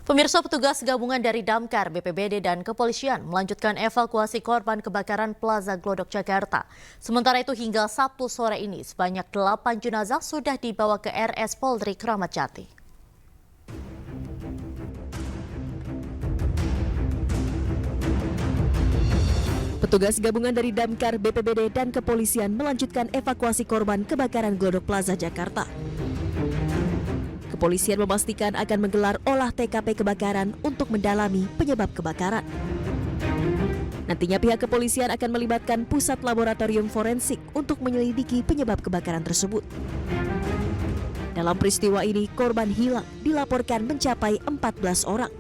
Pemirsa, petugas gabungan dari Damkar, BPBD, dan kepolisian melanjutkan evakuasi korban kebakaran Plaza Glodok, Jakarta. Sementara itu hingga Sabtu sore ini sebanyak 8 jenazah sudah dibawa ke RS Polri Kramat Jati. Petugas gabungan dari Damkar, BPBD, dan kepolisian melanjutkan evakuasi korban kebakaran Glodok Plaza, Jakarta. Kepolisian memastikan akan menggelar olah TKP kebakaran untuk mendalami penyebab kebakaran. Nantinya pihak kepolisian akan melibatkan pusat laboratorium forensik untuk menyelidiki penyebab kebakaran tersebut. Dalam peristiwa ini, korban hilang dilaporkan mencapai 14 orang.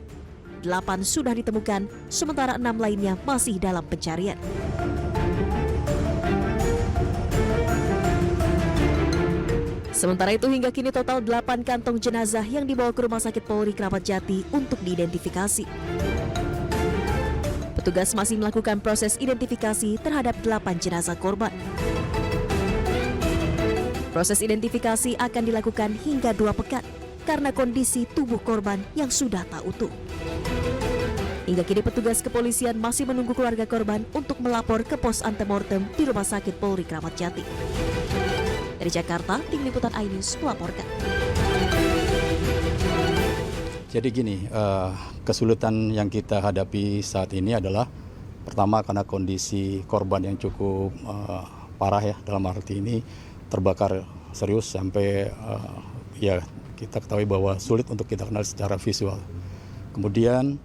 8 sudah ditemukan, sementara 6 lainnya masih dalam pencarian. Sementara itu hingga kini total 8 kantong jenazah yang dibawa ke Rumah Sakit Polri Kramat Jati untuk diidentifikasi. Petugas masih melakukan proses identifikasi terhadap 8 jenazah korban. Proses identifikasi akan dilakukan hingga 2 pekan karena kondisi tubuh korban yang sudah tak utuh. Hingga kini petugas kepolisian masih menunggu keluarga korban untuk melapor ke pos antemortem di Rumah Sakit Polri Kramat Jati. Dari Jakarta, Tim Liputan iNews melaporkan. Jadi gini, kesulitan yang kita hadapi saat ini adalah pertama karena kondisi korban yang cukup parah ya, dalam arti ini terbakar serius sampai ya kita ketahui bahwa sulit untuk kita kenal secara visual. Kemudian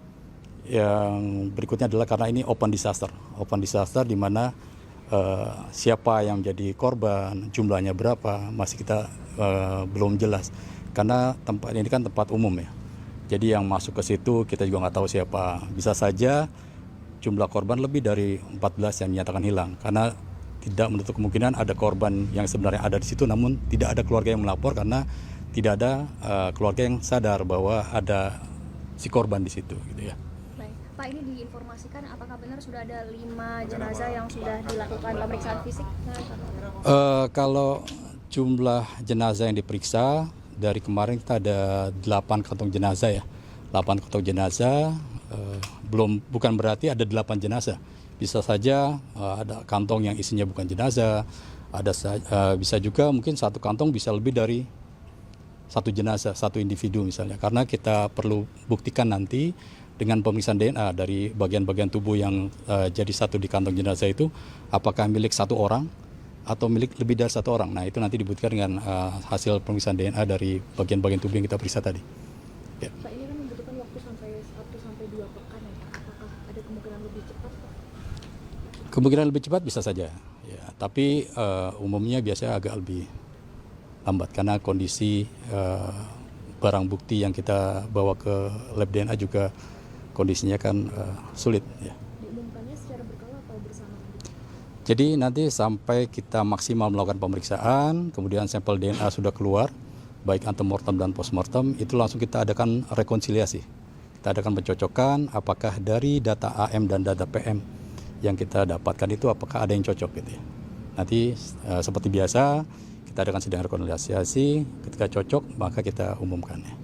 yang berikutnya adalah karena ini open disaster di mana siapa yang menjadi korban, jumlahnya berapa, masih kita belum jelas. Karena tempat ini kan tempat umum ya. Jadi yang masuk ke situ kita juga nggak tahu siapa. Bisa saja jumlah korban lebih dari 14 yang dinyatakan hilang. Karena tidak menutup kemungkinan ada korban yang sebenarnya ada di situ, namun tidak ada keluarga yang melapor karena tidak ada keluarga yang sadar bahwa ada si korban di situ, gitu ya. Pak, ini diinformasikan apakah benar sudah ada 5 jenazah yang sudah dilakukan pemeriksaan fisik? Kalau jumlah jenazah yang diperiksa dari kemarin kita ada 8 kantong jenazah ya. 8 kantong jenazah bukan berarti ada 8 jenazah. Bisa saja ada kantong yang isinya bukan jenazah, bisa juga mungkin satu kantong bisa lebih dari satu jenazah, satu individu misalnya. Karena kita perlu buktikan nanti dengan pemeriksaan DNA dari bagian-bagian tubuh yang jadi satu di kantong jenazah itu, apakah milik satu orang atau milik lebih dari satu orang. Nah itu nanti dibuktikan dengan hasil pemeriksaan DNA dari bagian-bagian tubuh yang kita periksa tadi. Ya. Pak, ini kan membutuhkan waktu sampai 1 sampai 2 pekan ya Pak. Apakah ada kemungkinan lebih cepat Pak? Kemungkinan lebih cepat bisa saja, ya. Tapi umumnya biasanya agak lebih lambat karena kondisi barang bukti yang kita bawa ke lab DNA juga kondisinya kan sulit ya. Diumumkannya secara berkala atau bersama? Jadi nanti sampai kita maksimal melakukan pemeriksaan, kemudian sampel DNA sudah keluar, baik antemortem dan postmortem, itu langsung kita adakan rekonsiliasi. Kita adakan pencocokan apakah dari data AM dan data PM yang kita dapatkan itu apakah ada yang cocok gitu ya. Nanti seperti biasa kita adakan sidang rekonsiliasi, ketika cocok maka kita umumkan ya.